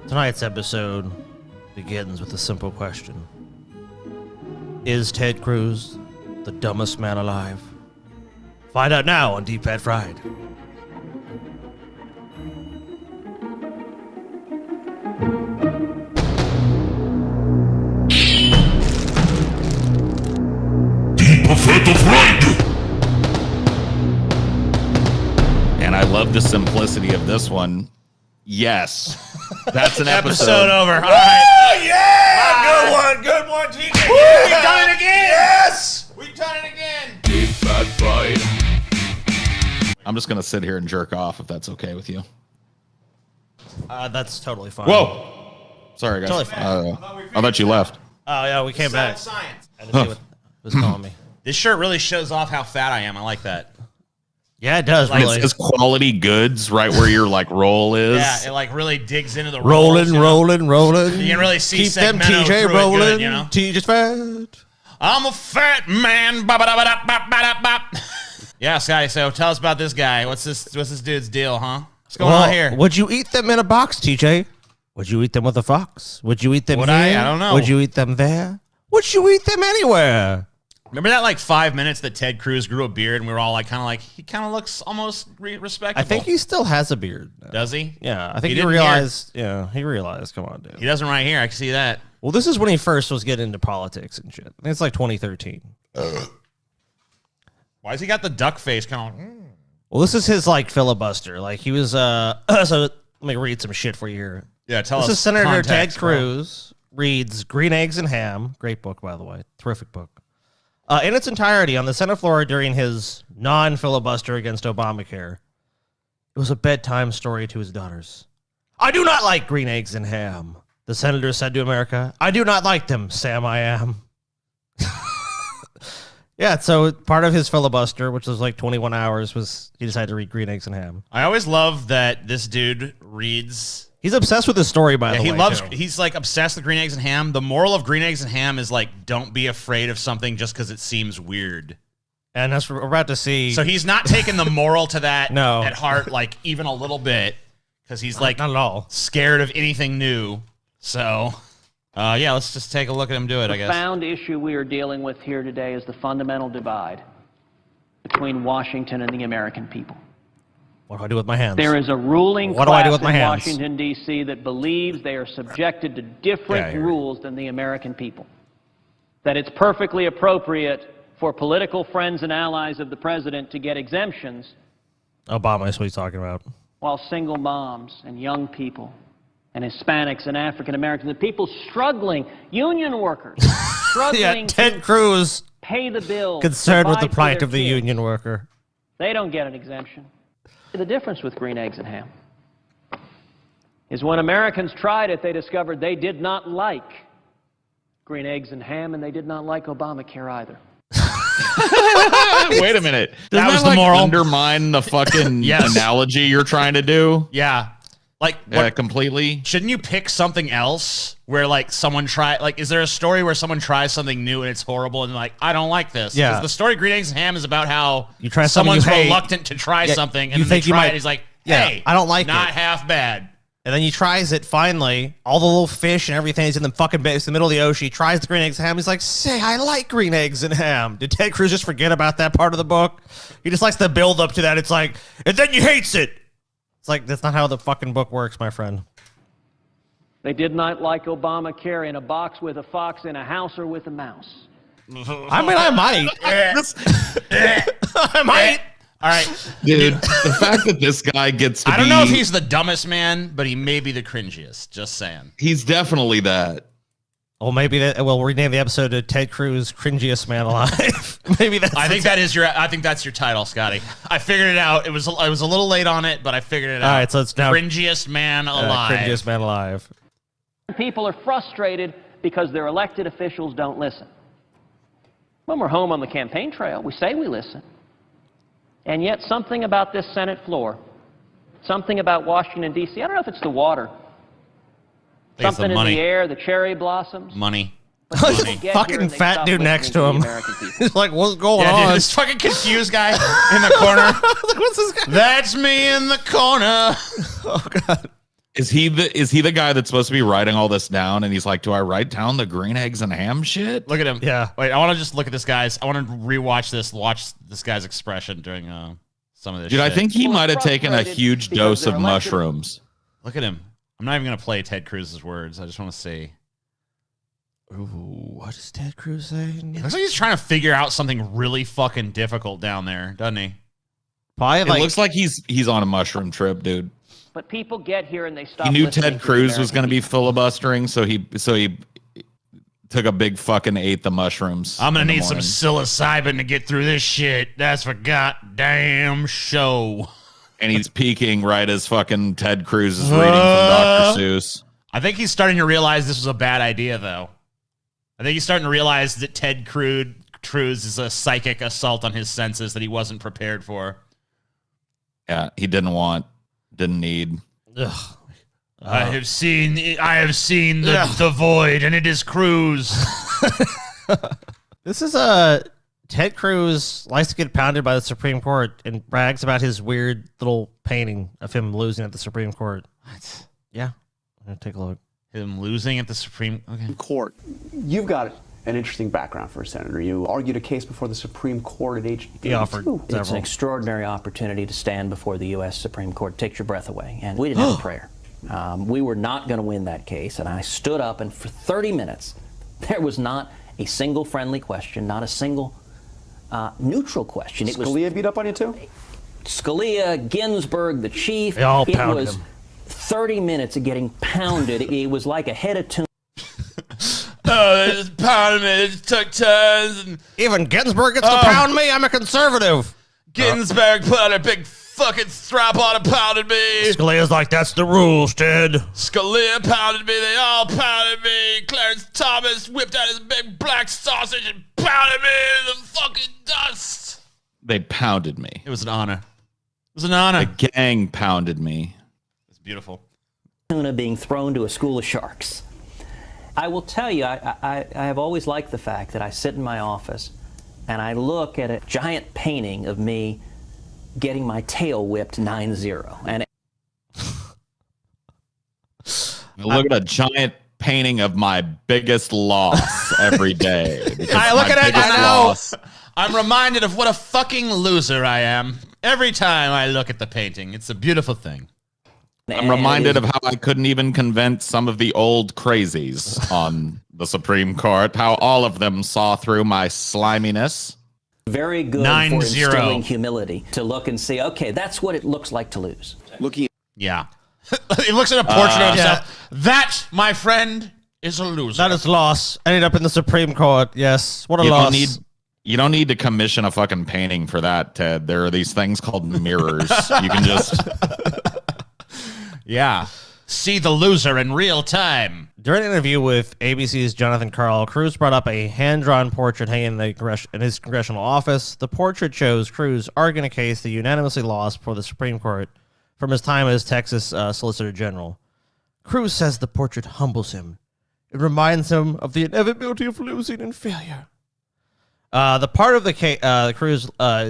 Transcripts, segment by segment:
Tonight's episode begins with a simple question. Is Ted Cruz the dumbest man alive? Find out now on Deep Fat Fried. Deep Fat Fried! And I love the simplicity of this one. Yes. That's an Episode over. All Oh, right. yeah! Good one, TJ. Yeah. We've done it again. Yes! We've done it again. Deep Fat Fried. I'm just going to sit here and jerk off if that's okay with you. That's totally fine. Whoa. Sorry, guys. Totally fine. I thought you left. Oh, yeah, we came back. Science. I didn't see what was calling me. This shirt really shows off how fat I am. I like that. Yeah, it does, It really. says quality goods right where your like roll is. Yeah, it like really digs into the Rolling, rolls, you know? rolling. You can really see Keep them Segmento TJ through it rolling. good, you know? TJ's fat. I'm a fat man. Ba-ba-da-ba-da-ba-ba-da-bop. Yeah, Scotty, so tell us about this guy. What's this dude's deal, huh? What's going on here? Would you eat them in a box, TJ? Would you eat them with a fox? Would you eat them Would here? I don't know. Would you eat them there? Would you eat them anywhere? Remember that like 5 minutes that Ted Cruz grew a beard and we were all like kind of like, he kind of looks almost respectable. I think he still has a beard. Does he? Yeah, I think he didn't realized. Yeah, he realized. Come on, dude. He doesn't right here. I can see that. Well, this is when he first was getting into politics and shit. I think it's like 2013. Why has he got the duck face kind of? Well, this is his like filibuster. Like he was. So let me read some shit for you here. Yeah, tell This us. is Senator context, Ted bro. Cruz reads Green Eggs and Ham. Great book, by the way. Terrific book. In its entirety on the Senate floor during his non-filibuster against Obamacare. It was a bedtime story to his daughters. I do not like green eggs and ham, the senator said to America. I do not like them, Sam I am. Yeah, so part of his filibuster, which was like 21 hours, was he decided to read Green Eggs and Ham. I always love that this dude reads. He's obsessed with his story, by the way. He loves. too. He's like obsessed with green eggs and ham. The moral of green eggs and ham is like, don't be afraid of something just because it seems weird. And that's what we're about to see. So he's not taking the moral to that No. at heart, like even a little bit, because he's like not at all. scared of anything new. So, yeah, let's just take a look at him do it. I guess. The profound issue we are dealing with here today is the fundamental divide between Washington and the American people. What do I do with my hands? There is a ruling What do I do class with my in hands? Washington, D.C. that believes they are subjected to Yeah, different you're- rules than the American people. That it's perfectly appropriate for political friends and allies of the president to get exemptions Obama is what he's talking about. while single moms and young people and Hispanics and African Americans, the people struggling, union workers, struggling Yeah, Ted Cruz to pay the bills, concerned with the provide for plight their of the kids. union worker. They don't get an exemption. The difference with green eggs and ham is when Americans tried it, they discovered they did not like green eggs and ham, and they did not like Obamacare either. Wait a minute. That Doesn't was the like, moral. undermine the fucking Yes. analogy you're trying to do Yeah, like what, completely? shouldn't you pick something else where like someone try like is there a story where someone tries something new and it's horrible and like I don't like this? Yeah. 'Cause the story Green Eggs and Ham is about how You try something you someone's hate. reluctant to try Yeah, something you and then think they you try might- it. He's like, Yeah, hey, I don't like not it. half bad. And then he tries it finally. All the little fish and everything is in the fucking base in the middle of the ocean. He tries the green eggs and ham. He's like, say, I like green eggs and ham. Did Ted Cruz just forget about that part of the book? He just likes the build up to that. It's like, and then he hates it. It's like, that's not how the fucking book works, my friend. They did not like Obamacare in a box with a fox, in a house, or with a mouse. I mean, I might. I might. All right. Dude, the fact that this guy gets to I don't know if he's the dumbest man, but he may be the cringiest. Just saying. He's definitely that. Well, maybe that. We'll rename the episode to Ted Cruz, Cringiest Man Alive. Maybe that's. I think that's your title, Scotty. I figured it out. I was a little late on it, but I figured it out. All right, so it's now Cringiest man alive. Cringiest Man Alive. People are frustrated because their elected officials don't listen. When we're home on the campaign trail, we say we listen. And yet something about this Senate floor, something about Washington, D.C., I don't know if it's the water, think it's the something in money. the air, the cherry blossoms. Money. But people Money. get here Fucking and they fat stop dude listening next to the him. American people. He's like, what's going Yeah, on? dude, this fucking confused guy in the corner. What's this guy? That's me in the corner. Oh, God. Is he the guy that's supposed to be writing all this down? And he's like, do I write down the green eggs and ham shit? Look at him. Yeah. Wait, I want to just look at this guy's. I want to rewatch this. Watch this guy's expression during some of this. Dude, shit. I think he might have taken a huge dose of mushrooms. Look at him. I'm not even gonna play Ted Cruz's words. I just want to see. Ooh, what does Ted Cruz say? Looks like he's trying to figure out something really fucking difficult down there, doesn't he? Probably It looks like he's on a mushroom trip, dude. But people get here and they stop. He knew listening Ted to the Cruz was American going to be people. filibustering, so he took a big fucking ate the mushrooms. I'm gonna in the need some morning. psilocybin to get through this shit. That's for goddamn show. And he's peeking right as fucking Ted Cruz is reading from Dr. Seuss. I think he's starting to realize this was a bad idea, though. I think he's starting to realize that Ted Cruz is a psychic assault on his senses that he wasn't prepared for. Yeah, he didn't need. Ugh. I have seen the void, and it is Cruz. This is Ted Cruz likes to get pounded by the Supreme Court and brags about his weird little painting of him losing at the Supreme Court. What? Yeah, I'm gonna take a look. Him losing at the Supreme Court. You've got an interesting background for a senator. You argued a case before the Supreme Court at age 32. He offered It's an several. extraordinary opportunity to stand before the U.S. Supreme Court. It takes your breath away. And we didn't have a prayer. We were not going to win that case. And I stood up, and for 30 minutes, there was not a single friendly question, not a single neutral question. Scalia beat up on you too? Scalia, Ginsburg, the chief. They all it pounded was him. 30 minutes of getting pounded. It was like a head of tuna. Oh, they just pounded me. They just took turns, and Even Ginsburg gets to pound me. I'm a conservative. Ginsburg put on a big fucking strap on and pounded me. Scalia's like, that's the rules, Ted. Scalia pounded me. They all pounded me. Clarence Thomas whipped out his big black sausage and pounded me in the fucking dust. They pounded me. It was an honor. It was an honor. The gang pounded me. It's beautiful. Tuna being thrown to a school of sharks. I will tell you, I have always liked the fact that I sit in my office and I look at a giant painting of me getting my tail whipped 9-0. And I look at a giant painting of my biggest loss every day. because I look my at it, biggest I know. loss- I'm reminded of what a fucking loser I am every time I look at the painting. It's a beautiful thing. I'm reminded of how I couldn't even convince some of the old crazies on the Supreme Court, how all of them saw through my sliminess. very good 9-0. for instilling humility to look and see, okay, that's what it looks like to lose. Yeah. He looks at a portrait of himself. That, my friend, is a loser. That is loss. Ended up in the Supreme Court. Yes. What a You loss. don't need to commission a fucking painting for that, Ted. There are these things called mirrors. You can just Yeah. See the loser in real time. During an interview with ABC's Jonathan Karl, Cruz brought up a hand-drawn portrait hanging in his congressional office. The portrait shows Cruz arguing a case that unanimously lost before the Supreme Court from his time as Texas Solicitor General. Cruz says the portrait humbles him. It reminds him of the inevitability of losing and failure. The part of the case Cruz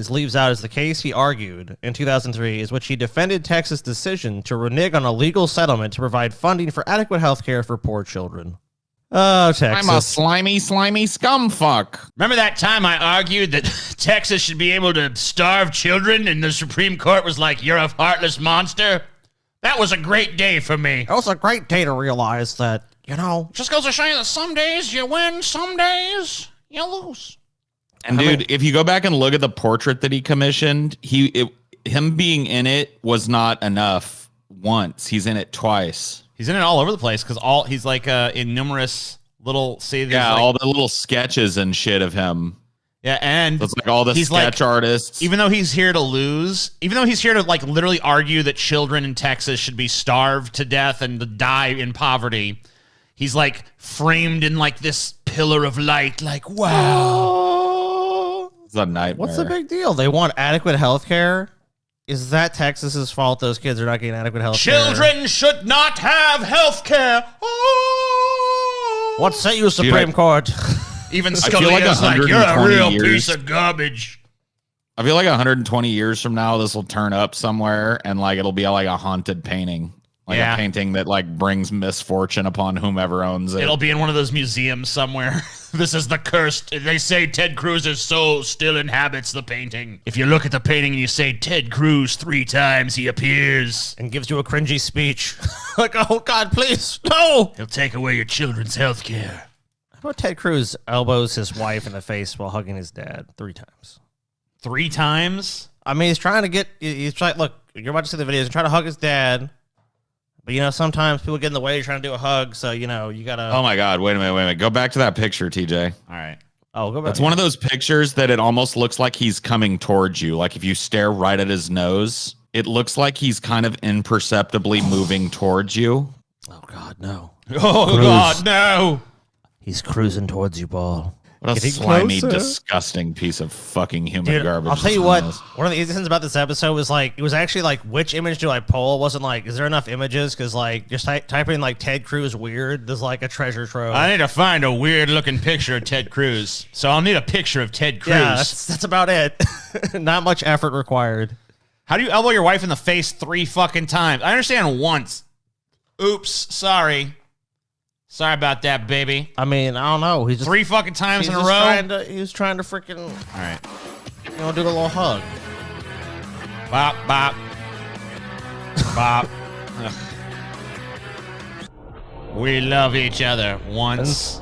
leaves out is the case he argued in 2003 is which he defended Texas' decision to renege on a legal settlement to provide funding for adequate health care for poor children. Oh, Texas. I'm a slimy scumfuck. Remember that time I argued that Texas should be able to starve children and the Supreme Court was like, you're a heartless monster? That was a great day for me. It was a great day to realize that, Just goes to show you that some days you win, some days you lose. And dude, if you go back and look at the portrait that he commissioned, him being in it was not enough once. He's in it twice. He's in it all over the place because he's like in numerous little all the little sketches and shit of him. Yeah, and It's like all the he's sketch artists. Even though he's here to lose, even though he's here to like literally argue that children in Texas should be starved to death and to die in poverty, he's like framed in like this pillar of light, like wow. It's a nightmare. what's the big deal? They want adequate health care? Is that Texas's fault those kids are not getting adequate health care? Children should not have health care. Oh. What say you, Supreme Court? Even feel like Scalia's like, you're a 120 real years. piece of garbage. I feel like 120 years from now, this will turn up somewhere and like it'll be like a haunted painting. Like a painting that like brings misfortune upon whomever owns it. It'll be in one of those museums somewhere. This is the cursed. They say Ted Cruz's soul still inhabits the painting. If you look at the painting and you say Ted Cruz 3 times, he appears and gives you a cringy speech. Like, oh God, please, no! He'll take away your children's health care. How about Ted Cruz elbows his wife in the face while hugging his dad 3 times? 3 times? I mean, he's trying to get. He's trying. Look, you're about to see the videos. He's trying to hug his dad. But, you know, sometimes people get in the way. You're trying to do a hug, so, you know, you got to... Oh, my God. Wait a minute. Go back to that picture, TJ. All right. Oh, go back. That's one of those pictures that it almost looks like he's coming towards you. Like, if you stare right at his nose, it looks like he's kind of imperceptibly moving towards you. Oh, God, no. Oh, Cruz. God, no. He's cruising towards you, Ball. What a Getting slimy, closer. disgusting piece of fucking human Dude, garbage. I'll tell you this what, one is. one of the easiest things about this episode was like, it was actually like, which image do I pull? It wasn't like, is there enough images? Because like, just typing like Ted Cruz weird, there's like a treasure trove. I need to find a weird-looking picture of Ted Cruz. So I'll need a picture of Ted Cruz. Yeah, that's about it. Not much effort required. How do you elbow your wife in the face 3 fucking times? I understand once. Oops, sorry. Sorry about that, baby. I mean, I don't know. He's just 3 fucking times in a just row. He was trying to freaking, All right. you know, do a little hug. Bop, bop. Bop. Ugh. We love each other once,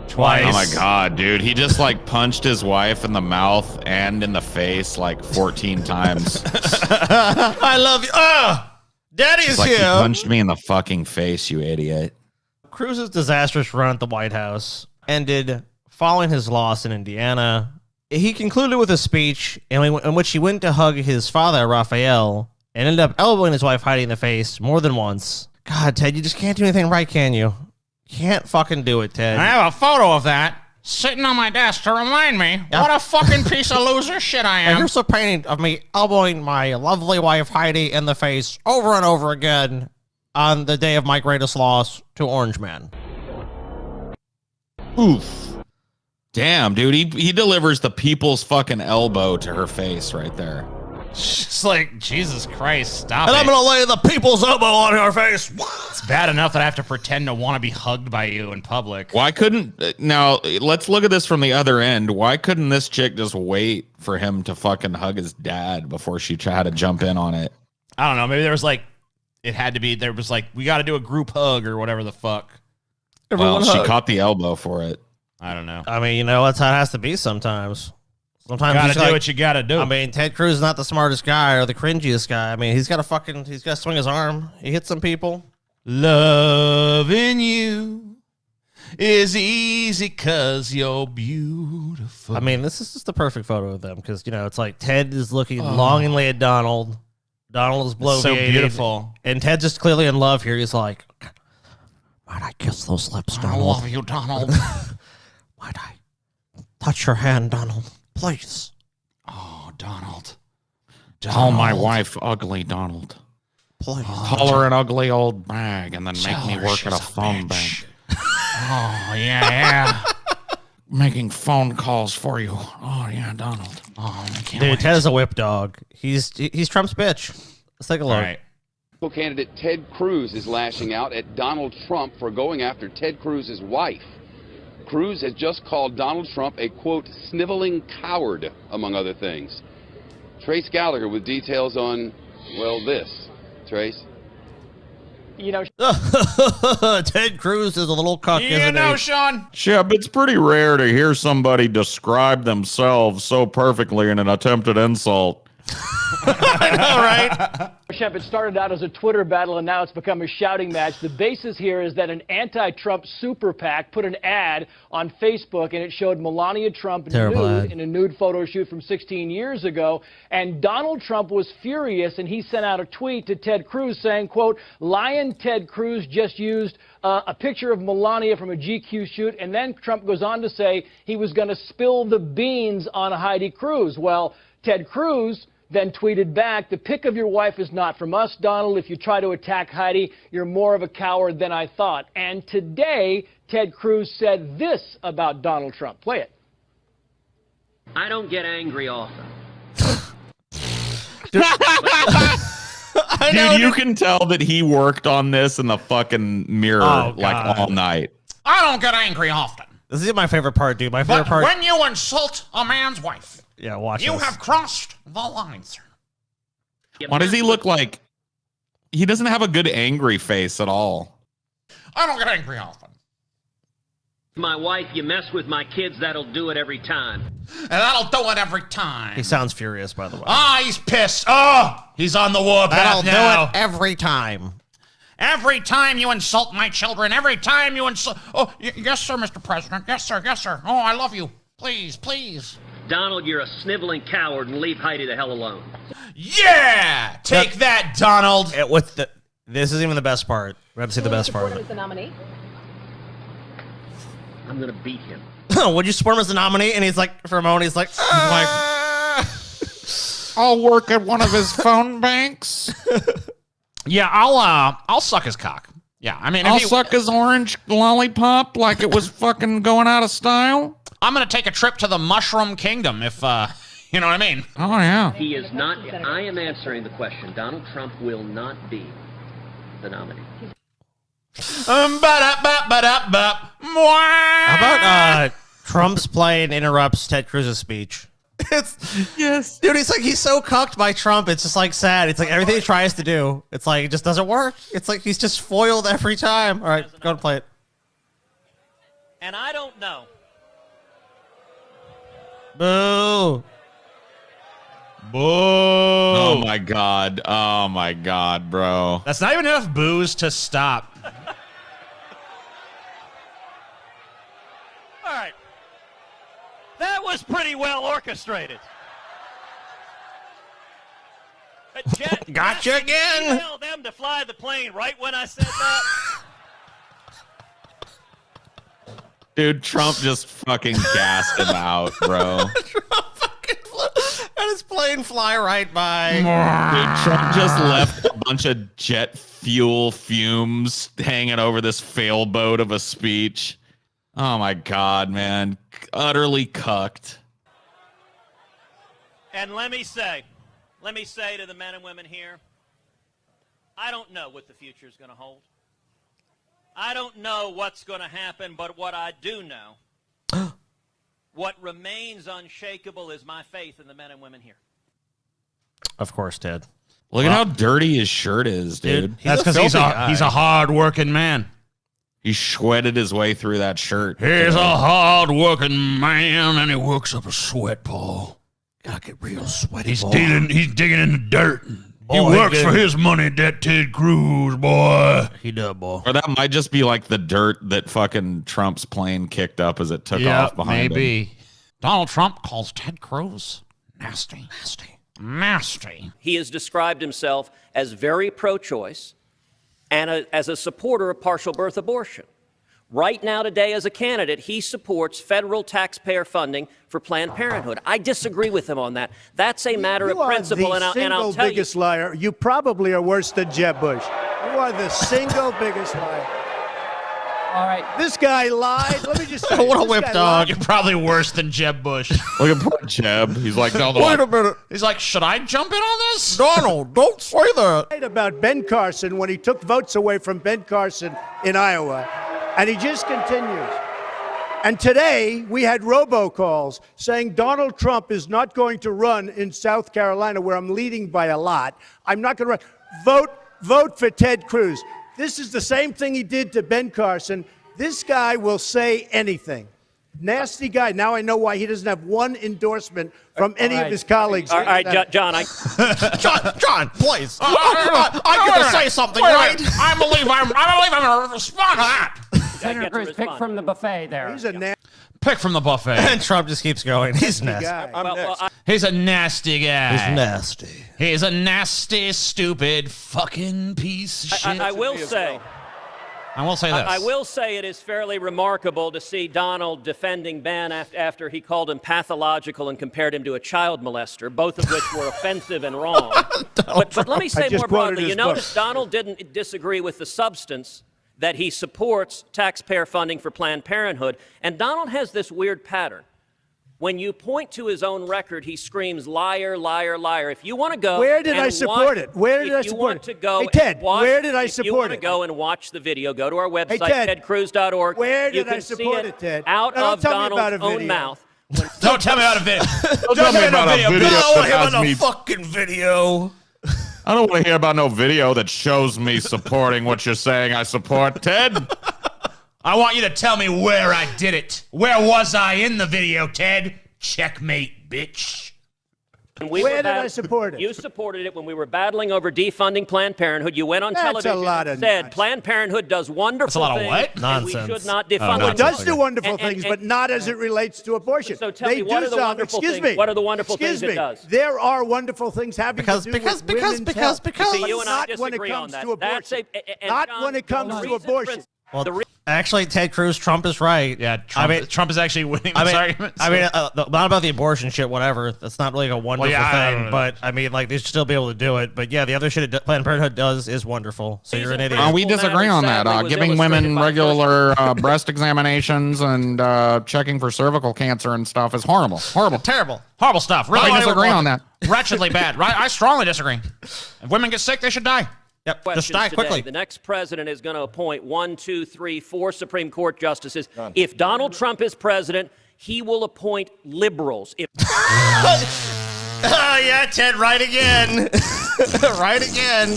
twice. Oh my God, dude. He just like punched his wife in the mouth and in the face like 14 times. I love you. Daddy's It's like, here. he punched me in the fucking face, you idiot. Cruz's disastrous run at the White House ended following his loss in Indiana. He concluded with a speech in which he went to hug his father, Raphael, and ended up elbowing his wife Heidi in the face more than once. God, Ted, you just can't do anything right, can you? Can't fucking do it, Ted. I have a photo of that sitting on my desk to remind me what a fucking piece of loser shit I And am. here's a painting of me elbowing my lovely wife Heidi in the face over and over again on the day of my greatest loss to Orange Man. Oof. Damn, dude. He delivers the people's fucking elbow to her face right there. Just like, Jesus Christ, stop And it. I'm gonna lay the people's elbow on her face. It's bad enough that I have to pretend to want to be hugged by you in public. Why couldn't... Now, let's look at this from the other end. Why couldn't this chick just wait for him to fucking hug his dad before she tried to jump in on it? I don't know. Maybe there was like, it had to be, there was like, we got to do a group hug or whatever the fuck. Well, she caught the elbow for it. I don't know. I mean, you know, that's how it has to be sometimes. Sometimes Gotta you do just what you gotta do. I mean, Ted Cruz is not the smartest guy or the cringiest guy. I mean, he's got to swing his arm. He hits some people. Loving you is easy 'cause you're beautiful. I mean, this is just the perfect photo of them because, you know, it's like Ted is looking longingly at Donald. Donald is bloviated. so beautiful. And Ted's just clearly in love here. He's like, might I kiss those lips, I Donald? love you, Donald. Might I touch your hand, Donald? Please. Oh, Donald. Call my wife ugly, Donald. Please. Call her an ugly old bag and then make me her work at a she's a phone bitch. bank. Oh, yeah. Making phone calls for you. Oh, yeah, Donald. Oh, I can't Dude, wait. Ted is a whip dog. He's Trump's bitch. Let's take a look. All right. Candidate Ted Cruz is lashing out at Donald Trump for going after Ted Cruz's wife. Cruz has just called Donald Trump a, quote, sniveling coward, among other things. Trace Gallagher with details on, well, this. Trace? You know, Ted Cruz is a little cuck, You isn't know, he? Sean. Shep, it's pretty rare to hear somebody describe themselves so perfectly in an attempted insult. I know, right? Shep, it started out as a Twitter battle and now it's become a shouting match. The basis here is that an anti-Trump super PAC put an ad on Facebook and it showed Melania Trump Terrible nude ad. in a nude photo shoot from 16 years ago. And Donald Trump was furious and he sent out a tweet to Ted Cruz saying, quote, Lion Ted Cruz just used a picture of Melania from a GQ shoot. And then Trump goes on to say he was going to spill the beans on Heidi Cruz. Well, Ted Cruz then tweeted back, the pic of your wife is not from us, Donald. If you try to attack Heidi, you're more of a coward than I thought. And today, Ted Cruz said this about Donald Trump. Play it. I don't get angry often. I I know. Dude, you can tell that he worked on this in the fucking mirror like all night. I don't get angry often. This is my favorite part, dude. My favorite But part. when you insult a man's wife, Yeah, watch you this. have crossed the line, sir. Why does he look like he doesn't have a good angry face at all? I don't get angry often. My wife, you mess with my kids, that'll do it every time. And that'll do it every time. He sounds furious, by the way. Ah, he's pissed. Oh, he's on the warpath That'll now. do it every time. Every time you insult my children, every time you insult... Oh, yes, sir, Mr. President. Yes, sir. Yes, sir. Oh, I love you. Please, please. Donald, you're a sniveling coward, and leave Heidi the hell alone. Yeah! Take that, Donald. This is even the best part. We have to see the best part of it. The nominee? I'm going to beat him. Would you support him as the nominee? And he's like, for a moment, he's like, I'll work at one of his phone banks. Yeah, I'll suck his cock. Yeah, I mean, I'll suck his orange lollipop like it was fucking going out of style. I'm gonna take a trip to the Mushroom Kingdom if, you know what I mean. Oh yeah. He is not. I am answering the question. Donald Trump will not be the nominee. How about Trump's plane interrupts Ted Cruz's speech? Yes, dude. He's so cucked by Trump. It's just like sad. It's like everything he tries to do, it's like it just doesn't work. It's like he's just foiled every time. All right, go and play it. And I don't know. Boo. Boo. Oh my god. Oh my god, bro. That's not even enough boos to stop. All right. That was pretty well orchestrated. Gotcha again. Tell them to fly the plane right when I said that. Dude, Trump just fucking gassed him out, bro. And his plane fly right by. Dude, Trump just left a bunch of jet fuel fumes hanging over this fail boat of a speech. Oh my god, man. Utterly cucked. And let me say to the men and women here, I don't know what the future is going to hold. I don't know what's going to happen, but what I do know, what remains unshakable is my faith in the men and women here. Of course, Ted. Look at how dirty his shirt is, dude. That's because he's a hard-working man. He sweated his way through that shirt. He's a hard-working man, and he works up a sweat, Paul. Gotta get real sweaty. He's digging in the dirt. He works for his money, that Ted Cruz, boy. He does, boy. Or that might just be like the dirt that fucking Trump's plane kicked up as it took off behind him. Donald Trump calls Ted Cruz nasty. Nasty. He has described himself as very pro-choice and as a supporter of partial birth abortion. Right now, today, as a candidate, he supports federal taxpayer funding for Planned Parenthood. I disagree with him on that. That's a matter of principle, and I'll tell you. You are the single biggest liar. You probably are worse than Jeb Bush. You are the single biggest liar. All right. This guy lied. Let me just say. What a whip dog. You're probably worse than Jeb Bush. Look at poor Jeb. He's like, no, Wait a minute. He's like, should I jump in on this? Donald, don't say that. About Ben Carson when he took votes away from Ben Carson in Iowa. And he just continues. And today, we had robocalls saying Donald Trump is not going to run in South Carolina, where I'm leading by a lot. I'm not going to run. Vote for Ted Cruz. This is the same thing he did to Ben Carson. This guy will say anything. Nasty guy. Now I know why he doesn't have one endorsement from any of his colleagues. All right, John, John, please. I gotta say something, right? I believe I'm going to respond to that. Senator Cruz, pick from the buffet there. He's a Pick from the buffet. And Trump just keeps going. He's nasty. He's a nasty guy. He's nasty. He's a nasty, stupid, fucking piece of shit. I will say. I will say this. I will say it is fairly remarkable to see Donald defending Ben after he called him pathological and compared him to a child molester, both of which were offensive and wrong. But let me say more broadly. You notice Donald didn't disagree with the substance, that he supports taxpayer funding for Planned Parenthood. And Donald has this weird pattern. When you point to his own record, he screams, liar, liar, liar. If you want to go, where did I support it? Where did I support it? To go hey, Ted, watch, where did I if support you want it? to go and watch the video, go to our website, hey, tedcruz.org. Where you did I can support see it, Ted? Out no, of Donald's own mouth. Don't tell me about a video. Don't tell me about a video. I don't want to hear that about no has me- fucking video. I don't want to hear about no video that shows me supporting what you're saying I support, Ted. I want you to tell me where I did it. Where was I in the video, Ted? Checkmate, bitch. Where did I support it? You supported it when we were battling over defunding Planned Parenthood. You went on That's television a lot and of said nonsense. Planned Parenthood does wonderful That's a lot of things. what? And Nonsense. we should not defund Well, it does it. do wonderful And- things, but not as it relates to abortion. So tell they me, do what are the some, wonderful excuse things? me. What are the wonderful excuse things me. it does? There are wonderful things having to do with women's health. See, you but and I not when it disagree on comes that. to That's abortion. and Not John, when it comes the to reason abortion. Well, actually, Ted Cruz, Trump is right. Yeah, Trump is actually winning this argument. I mean, not about the abortion shit, whatever. That's not really a wonderful thing. But, I mean, like, they should still be able to do it. But, yeah, the other shit Planned Parenthood does is wonderful. So you're an idiot. We disagree on that. Giving women regular breast examinations and checking for cervical cancer and stuff is horrible. Horrible. Terrible. Horrible stuff. Really, I disagree on that. Wretchedly bad. Right? I strongly disagree. If women get sick, they should die. Yep. Just Questions die today. quickly. The next president is going to appoint 1, 2, 3, 4 Supreme Court justices. If Donald Trump is president, he will appoint liberals. Yeah, Ted, right again. Right again.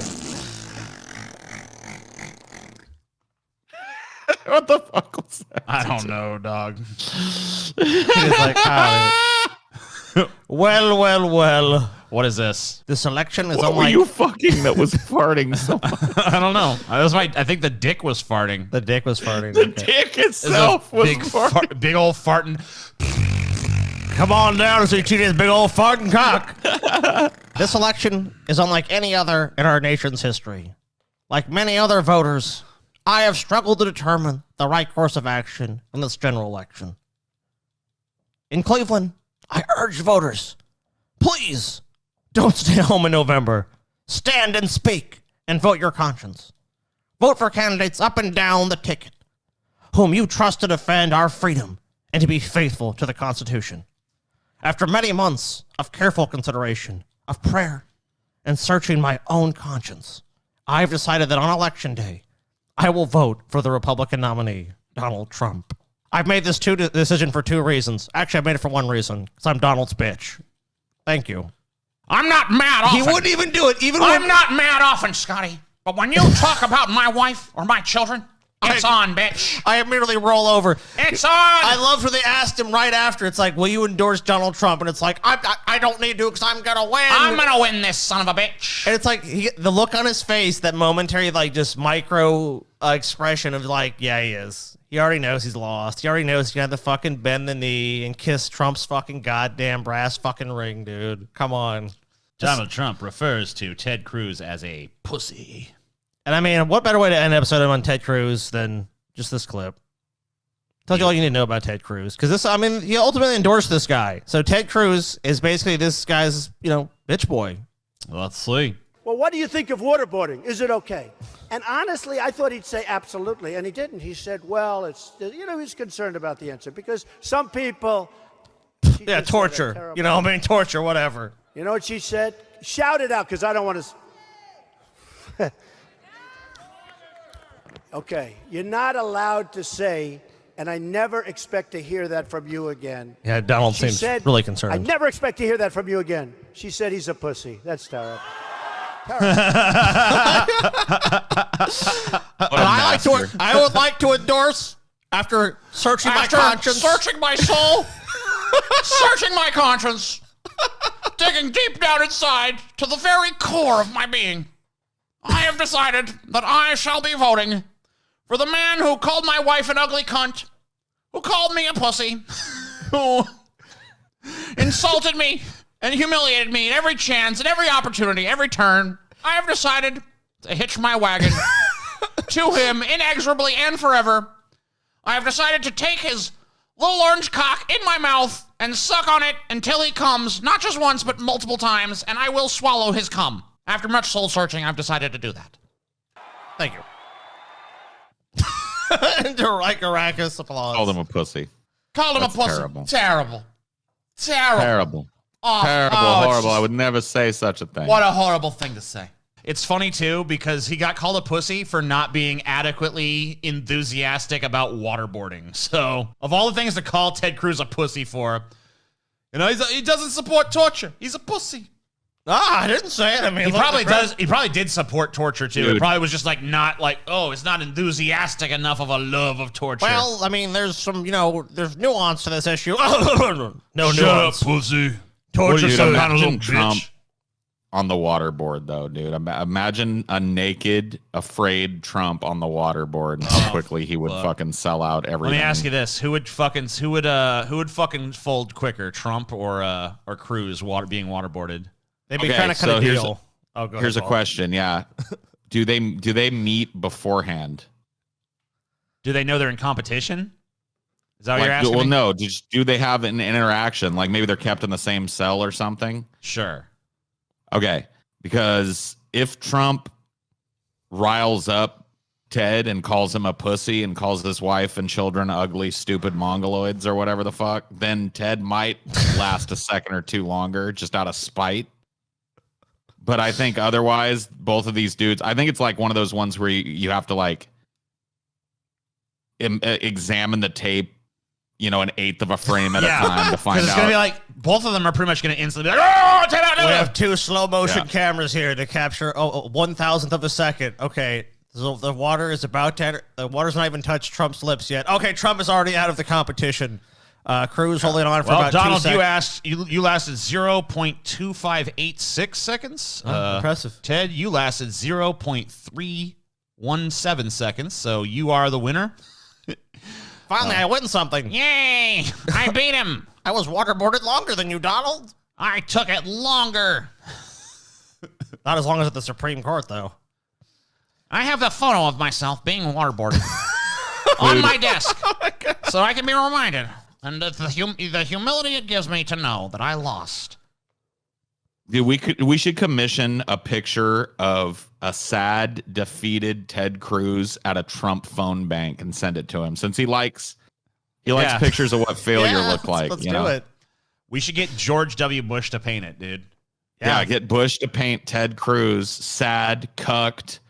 What the fuck was that? I don't know, dog. He's like, well. What is this? This election is What were you fucking that was farting so much? I don't know. I think the dick was farting. The dick was farting. The dick itself was farting. Big old farting. Come on down so you see this big old farting cock. This election is unlike any other in our nation's history. Like many other voters, I have struggled to determine the right course of action in this general election. In Cleveland, I urge voters, please don't stay home in November. Stand and speak and vote your conscience. Vote for candidates up and down the ticket, whom you trust to defend our freedom and to be faithful to the Constitution. After many months of careful consideration, of prayer, and searching my own conscience, I've decided that on Election Day, I will vote for the Republican nominee, Donald Trump. I've made this decision for 2 reasons. Actually, I made it for 1 reason, because I'm Donald's bitch. Thank you. I'm not mad often. He wouldn't even do it, I'm not mad often, Scotty. But when you talk about my wife or my children, it's on, bitch. I immediately roll over. It's on. I loved when they asked him right after. It's like, will you endorse Donald Trump? And it's like, I don't need to because I'm going to win. I'm going to win this son of a bitch. And it's like the look on his face, that momentary, like, just micro expression of like, yeah, he is. He already knows he's lost. He already knows he's going to have to fucking bend the knee and kiss Trump's fucking goddamn brass fucking ring, dude. Come on. Donald Trump refers to Ted Cruz as a pussy. And I mean, what better way to end an episode on Ted Cruz than just this clip? Tells you all you need to know about Ted Cruz. Because this, I mean, he ultimately endorsed this guy. So Ted Cruz is basically this guy's, bitch boy. Let's see. Well, what do you think of waterboarding? Is it okay? And honestly, I thought he'd say absolutely, and he didn't. He said, well, it's, he's concerned about the answer because some people... Yeah, torture. Torture, whatever. You know what she said? Shout it out, because I don't want to... Okay, you're not allowed to say, and I never expect to hear that from you again. Yeah, Donald She seems said, really concerned. I never expect to hear that from you again. She said he's a pussy. That's terrible. I would like to endorse, after searching my conscience. Searching my soul, searching my conscience, digging deep down inside to the very core of my being, I have decided that I shall be voting for the man who called my wife an ugly cunt, who called me a pussy, who insulted me and humiliated me at every chance, at every opportunity, every turn. I have decided to hitch my wagon to him inexorably and forever. I have decided to take his little orange cock in my mouth and suck on it until he comes, not just once, but multiple times, and I will swallow his cum. After much soul searching, I've decided to do that. Thank you. To Caracas applause. Called him a pussy. Called him That's a pussy. terrible. Terrible. Terrible. Terrible, horrible. I would never say such a thing. What a horrible thing to say. It's funny, too, because he got called a pussy for not being adequately enthusiastic about waterboarding. So, of all the things to call Ted Cruz a pussy for, he doesn't support torture. He's a pussy. I didn't say it. I mean, He probably does. He probably did support torture, too. Dude. It probably was just not it's not enthusiastic enough of a love of torture. Well, I mean, there's some, there's nuance to this issue. No Shut nuance. up, pussy. Torture Dude, some kind of little Trump bitch. on the waterboard, though, dude. Imagine a naked, afraid Trump on the waterboard and how quickly he would fucking sell out everything. Let me ask you this: who would fucking fold quicker, Trump or Cruz being waterboarded? They'd be trying to cut a deal. Here's a question. Yeah, do they meet beforehand? Do they know they're in competition? Is that what you're asking? Well, me? no. Do they have an interaction? Like maybe they're kept in the same cell or something? Sure. Okay, because if Trump riles up Ted and calls him a pussy and calls his wife and children ugly, stupid mongoloids or whatever the fuck, then Ted might last a second or two longer just out of spite. But I think otherwise, both of these dudes, I think it's like one of those ones where you have to like examine the tape, an eighth of a frame at a time to find out. It's going to be like, both of them are pretty much going to instantly be like, oh, Ted, We have 2 slow motion cameras here to capture 1,000th of a second. Okay, so the water is about to enter. The water's not even touched Trump's lips yet. Okay, Trump is already out of the competition. Cruz holding on for about Donald, 2 seconds. you lasted 0.2586 seconds. Impressive. Ted, you lasted 0.317 seconds, so you are the winner. Finally, I win something. Yay! I beat him. I was waterboarded longer than you, Donald. I took it longer. Not as long as at the Supreme Court, though. I have the photo of myself being waterboarded on my desk, so I can be reminded, and the humility it gives me to know that I lost. Dude, we should commission a picture of a sad, defeated Ted Cruz at a Trump phone bank and send it to him, since he likes pictures of what failure look like. Let's do it. We should get George W. Bush to paint it, dude. Yeah, get Bush to paint Ted Cruz sad, cucked,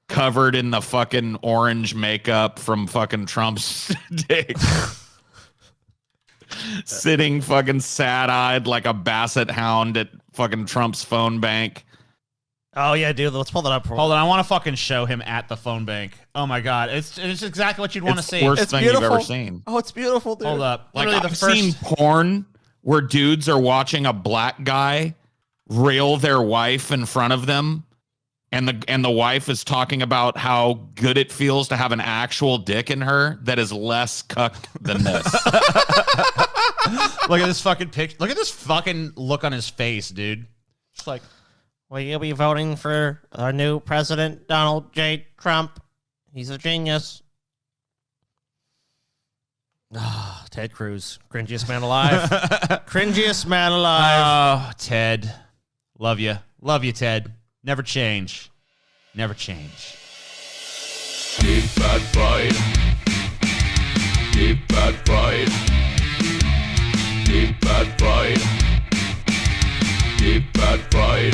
covered in the fucking orange makeup from fucking Trump's dick. Sitting fucking sad-eyed like a basset hound at fucking Trump's phone bank. Oh, yeah, dude. Let's pull that up. Hold on. I want to fucking show him at the phone bank. Oh, my God. It's exactly what you'd want to see. It's the worst It's thing beautiful. you've ever seen. Oh, it's beautiful, dude. Hold up. Like, Literally I've seen porn where dudes are watching a black guy rail their wife in front of them, and the wife is talking about how good it feels to have an actual dick in her that is less cucked than this. Look at this fucking picture. Look at this fucking look on his face, dude. It's like, Will you be voting for our new president, Donald J. Trump? He's a genius. Ted Cruz, cringiest man alive. Cringiest man alive. oh, Ted. Love you. Love you, Ted. Never change. Never change. Deep bad pride. Deep bad pride. Deep bad pride. Deep bad pride.